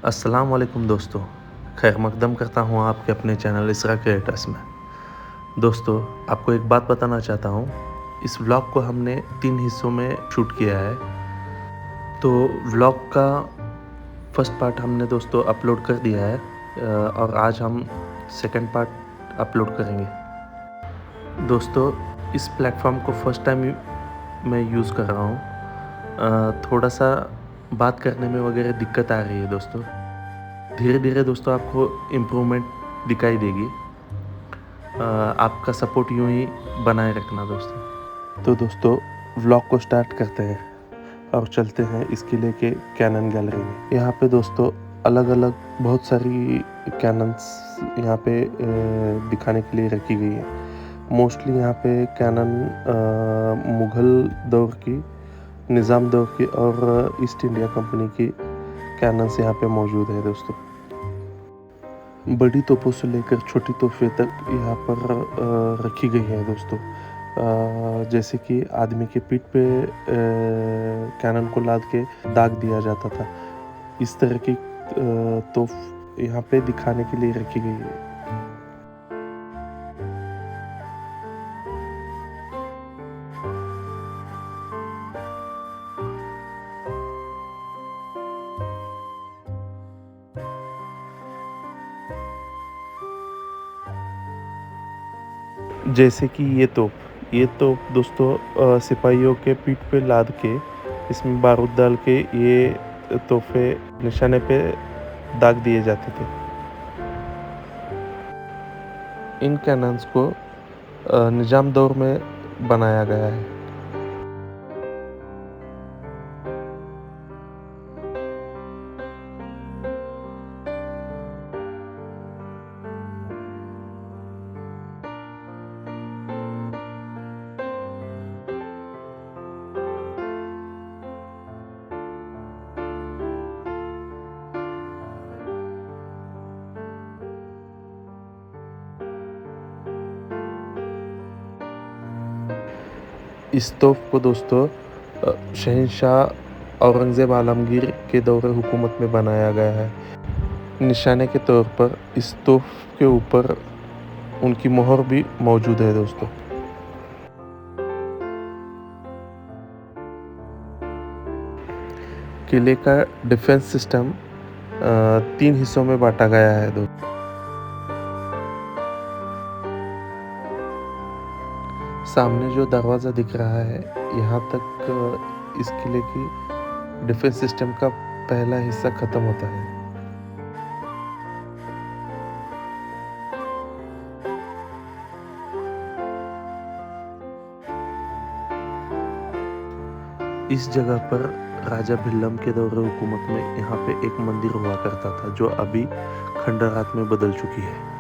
अस्सलाम वालेकुम दोस्तों, खैर मकदम करता हूँ आपके अपने चैनल इसरा क्रिएटर्स में। दोस्तों, आपको एक बात बताना चाहता हूँ, इस व्लॉग को हमने 3 हिस्सों में शूट किया है। तो व्लॉग का फर्स्ट पार्ट हमने दोस्तों अपलोड कर दिया है और आज हम सेकंड पार्ट अपलोड करेंगे। दोस्तों, इस प्लेटफॉर्म को फर्स्ट टाइम मैं यूज़ कर रहा हूँ। थोड़ा सा बात करने में वगैरह दिक्कत आ रही है दोस्तों। धीरे धीरे दोस्तों आपको इम्प्रूवमेंट दिखाई देगी। आपका सपोर्ट यूं ही बनाए रखना दोस्तों। तो दोस्तों, व्लॉग को स्टार्ट करते हैं और चलते हैं इसके लेके कैनन गैलरी में। यहाँ पे दोस्तों अलग अलग बहुत सारी कैनन्स यहाँ पे दिखाने के लिए रखी गई है। मोस्टली यहाँ पे कैनन मुग़ल दौर की, निज़ाम दौर की और ईस्ट इंडिया कंपनी की कैनन्स यहाँ पे मौजूद है दोस्तों। बड़ी तोपों से लेकर छोटी तोहफे तक यहाँ पर रखी गई है दोस्तों। जैसे कि आदमी के पीठ पे कैनन को लाद के दाग दिया जाता था, इस तरह की तोप यहाँ पे दिखाने के लिए रखी गई है। जैसे कि ये तोप दोस्तों सिपाहियों के पीठ पे लाद के इसमें बारूद डाल के ये तोहफे निशाने पे दाग दिए जाते थे। इन कैनन्स को निज़ाम दौर में बनाया गया है। इस तोप को दोस्तों शहंशाह औरंगज़ेब आलमगीर के दौरे हुकूमत में बनाया गया है। निशाने के तौर पर इस तोप के ऊपर उनकी मोहर भी मौजूद है दोस्तों। किले का डिफेंस सिस्टम 3 हिस्सों में बांटा गया है दोस्तों। सामने जो दरवाज़ा दिख रहा है, यहाँ तक इस किले की डिफेंस सिस्टम का पहला हिस्सा ख़त्म होता है। इस जगह पर राजा भिल्लम के दौरे हुकूमत में यहाँ पे एक मंदिर हुआ करता था, जो अभी खंडरात में बदल चुकी है।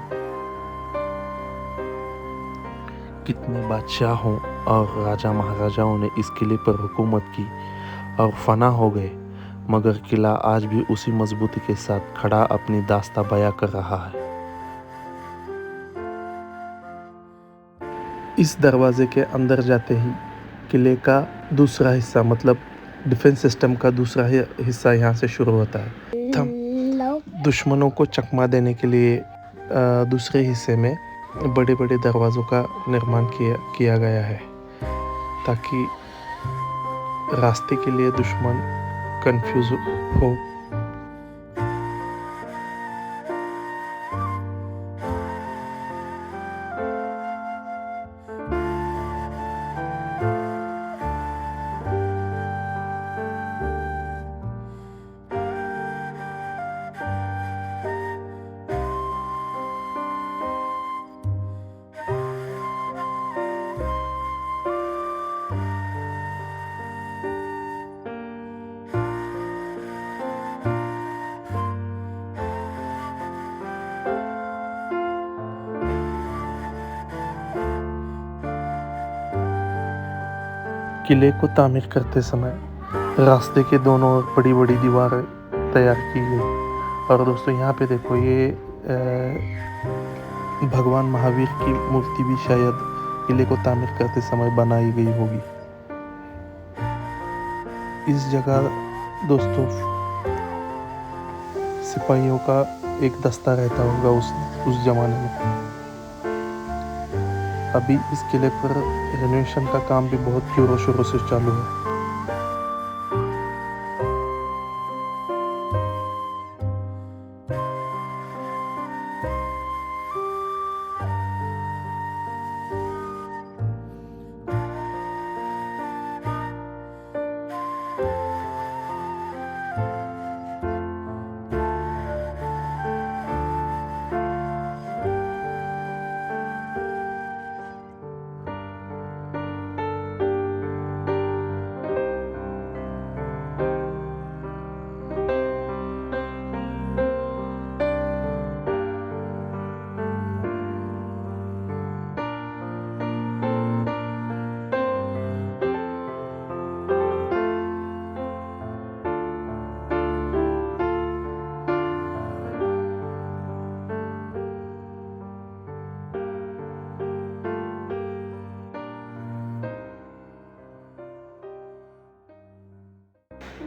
कितने बादशाहों और राजा महाराजाओं ने इस किले पर हुकूमत की और फना हो गए, मगर किला आज भी उसी मजबूती के साथ खड़ा अपनी दास्तां बयां कर रहा है। इस दरवाजे के अंदर जाते ही किले का दूसरा हिस्सा मतलब डिफेंस सिस्टम का दूसरा हिस्सा यहाँ से शुरू होता है। दुश्मनों को चकमा देने के लिए दूसरे हिस्से में बड़े बड़े दरवाज़ों का निर्माण किया गया है, ताकि रास्ते के लिए दुश्मन कंफ्यूज हो। किले को तामीर करते समय रास्ते के दोनों ओर बड़ी बड़ी दीवारें तैयार की गई। और दोस्तों यहाँ पे देखो, ये भगवान महावीर की मूर्ति भी शायद किले को तामीर करते समय बनाई गई होगी। इस जगह दोस्तों सिपाहियों का एक दस्ता रहता होगा उस ज़माने में। अभी इस किले पर रेनोवेशन का काम भी बहुत जोरों शोरों से चालू है।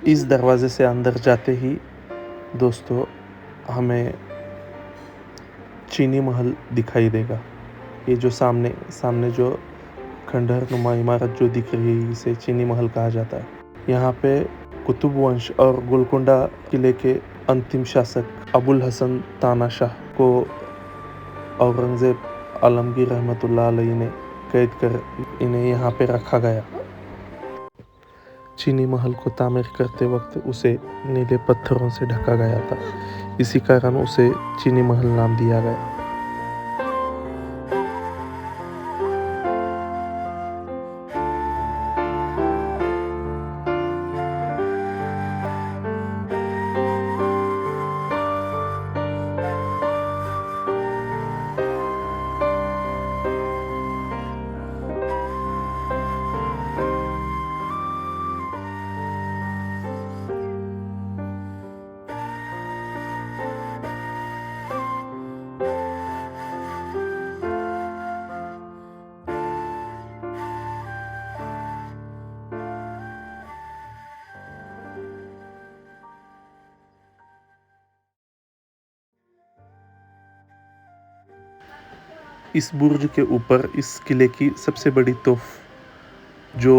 इस दरवाज़े से अंदर जाते ही दोस्तों हमें चीनी महल दिखाई देगा। ये जो सामने जो खंडहर नुमा इमारत जो दिख रही है, इसे चीनी महल कहा जाता है। यहाँ पे कुतुब वंश और गोलकुंडा किले के अंतिम शासक अबुल हसन तानाशाह को औरंगज़ेब आलमगीर रहमतुल्लाह अलैहि ने कैद कर इन्हें यहाँ पे रखा गया। चीनी महल को तामीर करते वक्त उसे नीले पत्थरों से ढका गया था, इसी कारण उसे चीनी महल नाम दिया गया। इस बुर्ज के ऊपर इस किले की सबसे बड़ी तोफ जो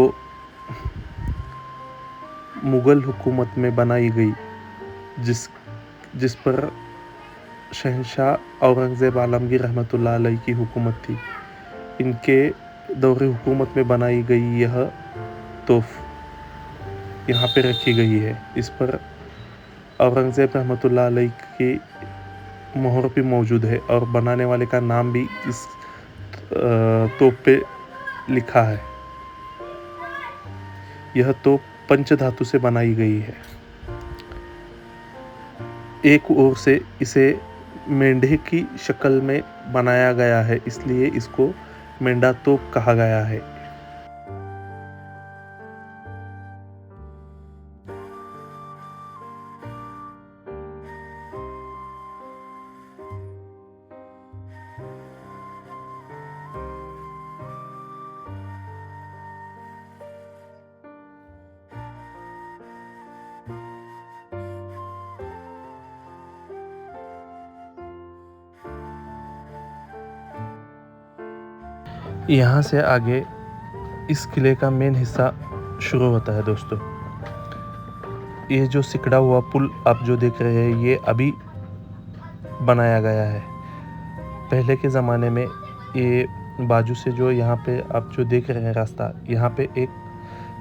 मुग़ल हुकूमत में बनाई गई, जिस पर शहंशाह औरंगज़ेब आलमगीर रहमतुल्लाह अलैहि की हुकूमत थी, इनके दौरे हुकूमत में बनाई गई यह तोफ यहाँ पे रखी गई है। इस पर औरंगज़ेब रहमतुल्लाह अलैहि की मोहर भी मौजूद है और बनाने वाले का नाम भी इस तोप पे लिखा है। यह तोप पंचधातु से बनाई गई है। एक ओर से इसे मेंढे की शक्ल में बनाया गया है, इसलिए इसको मेंढा तोप कहा गया है। यहाँ से आगे इस किले का मेन हिस्सा शुरू होता है दोस्तों। ये जो सिकड़ा हुआ पुल आप जो देख रहे हैं, ये अभी बनाया गया है। पहले के ज़माने में ये बाजू से जो यहाँ पे आप जो देख रहे हैं रास्ता, यहाँ पे एक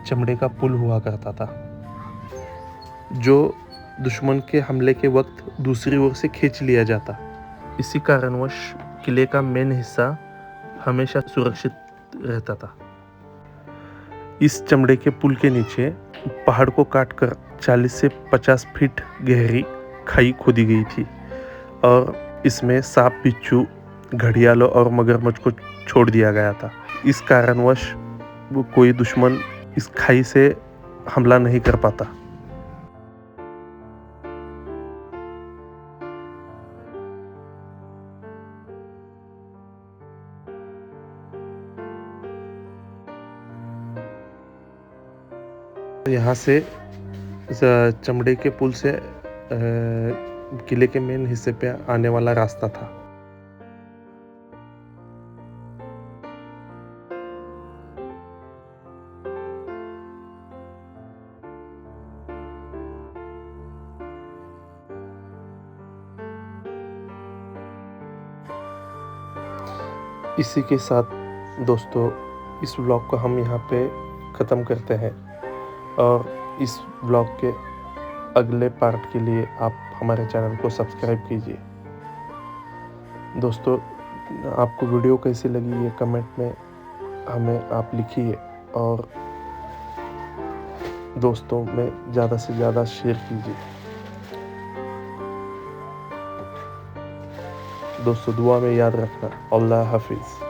चमड़े का पुल हुआ करता था, जो दुश्मन के हमले के वक्त दूसरी ओर से खींच लिया जाता। इसी कारणवश किले का मेन हिस्सा हमेशा सुरक्षित रहता था। इस चमड़े के पुल के नीचे पहाड़ को काटकर 40 से 50 फीट गहरी खाई खोदी गई थी और इसमें सांप, बिच्छू, घड़ियालों और मगरमच्छ को छोड़ दिया गया था। इस कारणवश कोई दुश्मन इस खाई से हमला नहीं कर पाता। यहाँ से चमड़े के पुल से किले के मेन हिस्से पे आने वाला रास्ता था। इसी के साथ दोस्तों इस व्लॉग को हम यहाँ पे ख़त्म करते हैं और इस व्लॉग के अगले पार्ट के लिए आप हमारे चैनल को सब्सक्राइब कीजिए। दोस्तों आपको वीडियो कैसी लगी ये कमेंट में हमें आप लिखिए और दोस्तों में ज़्यादा से ज़्यादा शेयर कीजिए। दोस्तों दुआ में याद रखना। अल्लाह हाफिज़।